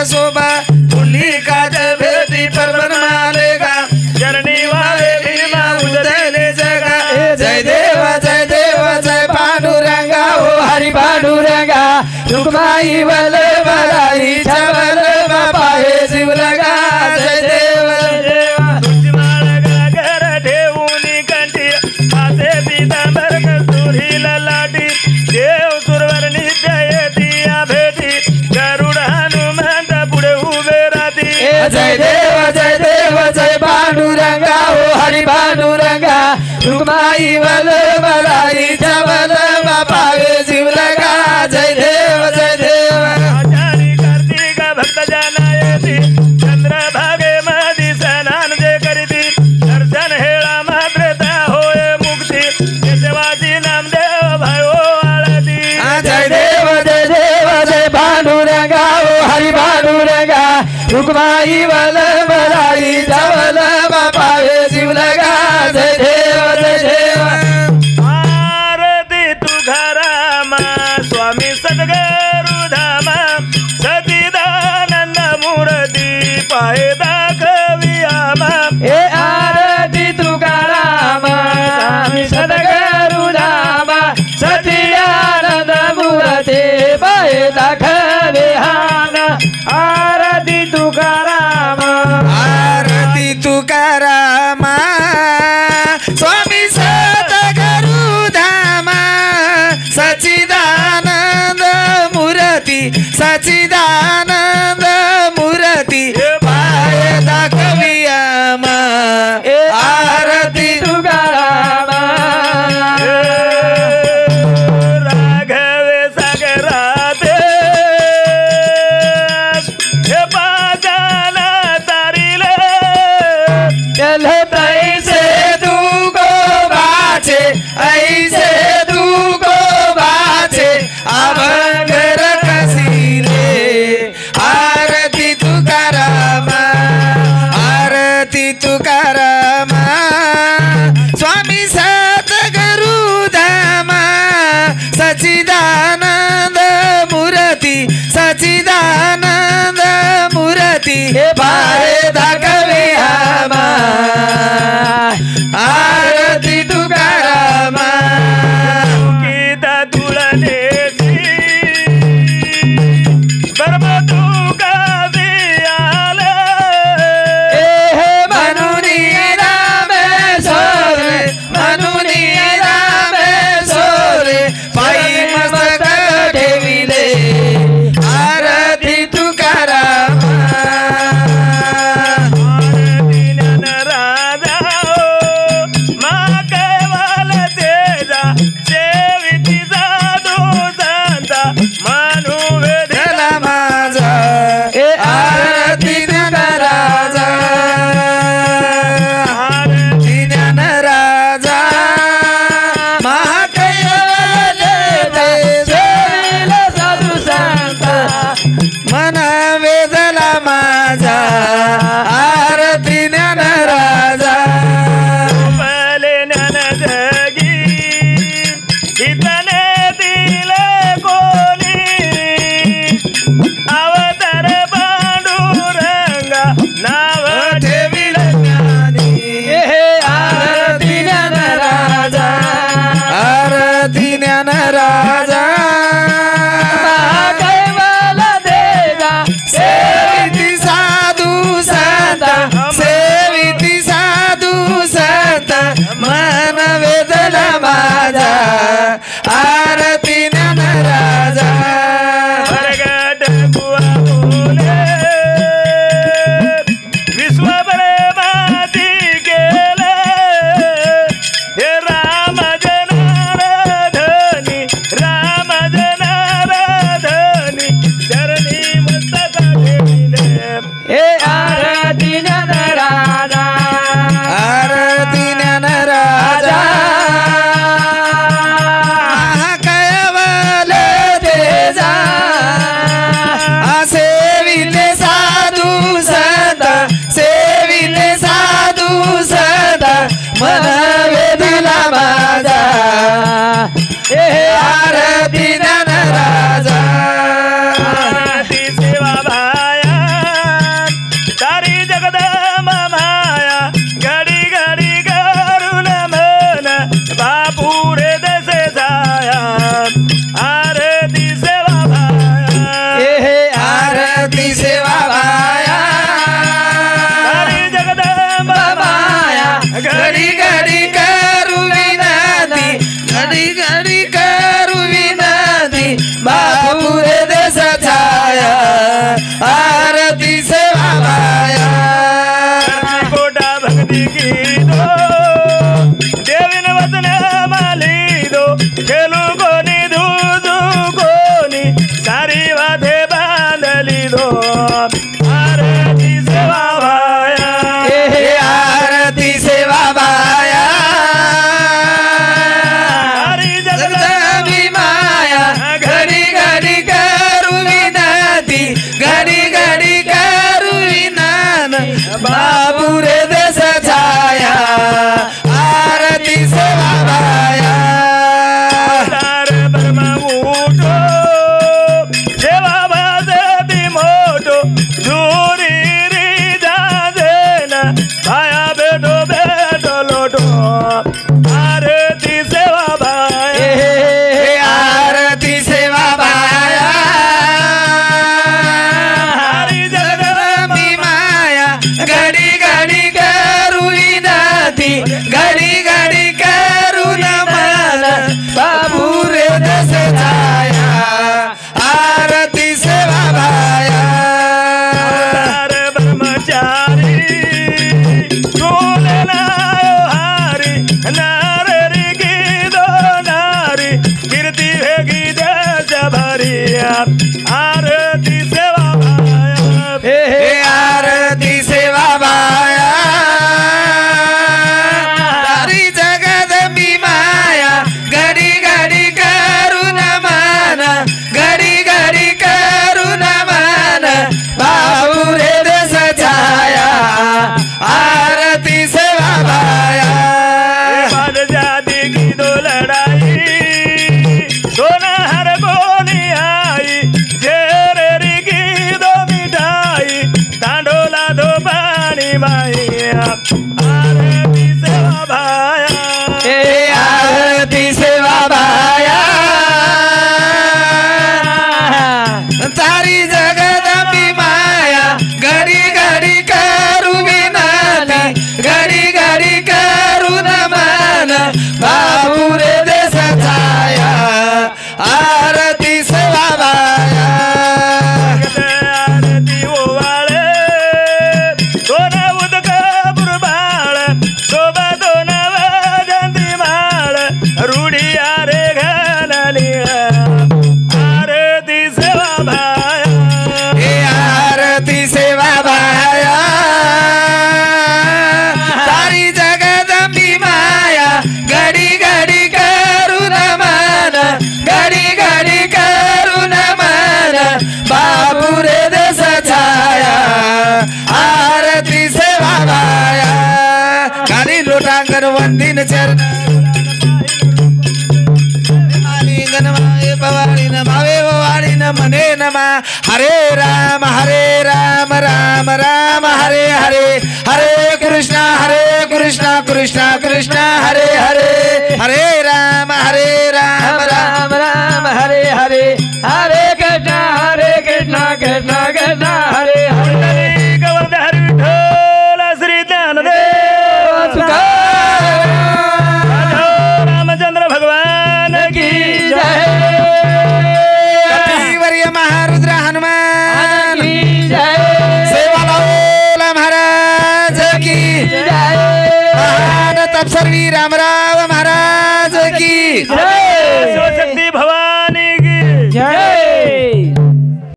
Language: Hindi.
शोभा फुली काच भेटी परबन मालेगा चरणी वाळे भीमा उदयले जगा जय देव जय देव जय पांडुरंगा हो हरी पांडुरंगा रुक्माई वल बलाई छवल बापा हे जीव लगा जय देव जय देव तुझी माळगा घर ठेवूनी कंठी आसे पीतांबर कस्तुरी ललाटी देव सुरवर नित्य येती या भेटी गरुड हनुमंत पुढे उभे राहती जय देव जय पांडुरंगा हो हरी पांडुरंगा रुक्माई वल बलाई छवल बापा हे जीव लगा जय देव जय देव आचारी कार्तिक भक्त जना येती चंद्रभागे मधी स्नान जे करीती दर्शन हेळा मात्रता होय मुक्ती केशवाची नामदेव भयो आळती जय देव जय पांडुरंगा हो हरी पांडुरंगा रुक्माई वल बलाई छवल बापा हे जीव लगा जय देव जय देव आरती तुकारामा स्वामी सद्गुरु धामा सच्चिदानंद मूर्ती पाहे दाखवी आमा हे आरती तुकारामा स्वामी सद्गुरु धामा सच्चिदानंद मूर्ती पाहे दाखवी आमा आरती तुकारामा स्वामी सद्गुरु धामा सच्चिदानंद मूर्ती पाय दाखवी आमा आरती तुकारामा राघवे सागराते हे पाजाला तारिले चलो तैसे तू को बाचे ऐसे तू को बाचे अभंगर कसीले आरती तुकारामा स्वामी सद्गुरु धामा सच्चिदानंद मूर्ती पाहे दाखवी आमा आरती तुकारामा गीता तुळनेची बर्म तुका आले म्हणून रामेश्वर पायी मस्तक ठेविले आरती तुकारामा आरती ज्ञानराजा मा कैवाल तेजा सेविती साधू संता मानू वेधला माझा आरती ज्ञानराजा महाकैवाल तेजा साधू संता मन वेधला माझा आरती ज्ञानराजा पले ज्ञान जगी हितने दिले कोणी अवतार पांडुरंगा नाव ठेविले ज्ञानी हे आरती ज्ञानराजा कैवाल देजा सेविती साधू संता मन वेदला माझा आरती ज्ञानराजा प्रगट बुवा बोले विश्वभर माती गेले हे राम जनार्दनी चरणी मस्तक ठेविले हे आरती ज्ञानराजा महाकैवाल तेजा सेविले साधू संता मन वेधला माझा हे आरती ज्ञानराजा आरती सेवा भाया बंदीन चरण लिंगन माये पवाळीन भावे वाळीन मने नमा हरे राम राम राम हरे हरे हरे कृष्णा कृष्णा कृष्णा हरे हरे हरे राम राम राम हरे हरे हरे कृष्णा कृष्णा कृष्णा हरे हरे गोवर्धन हरी विठ्ठल श्री ज्ञानदेव रामचंद्र भगवान की जय कपिवर्य महारुद्र हनुमान की जय सेवालाल महाराज की जय महान तपस्वी रामराव महाराज की जय शिवशक्ती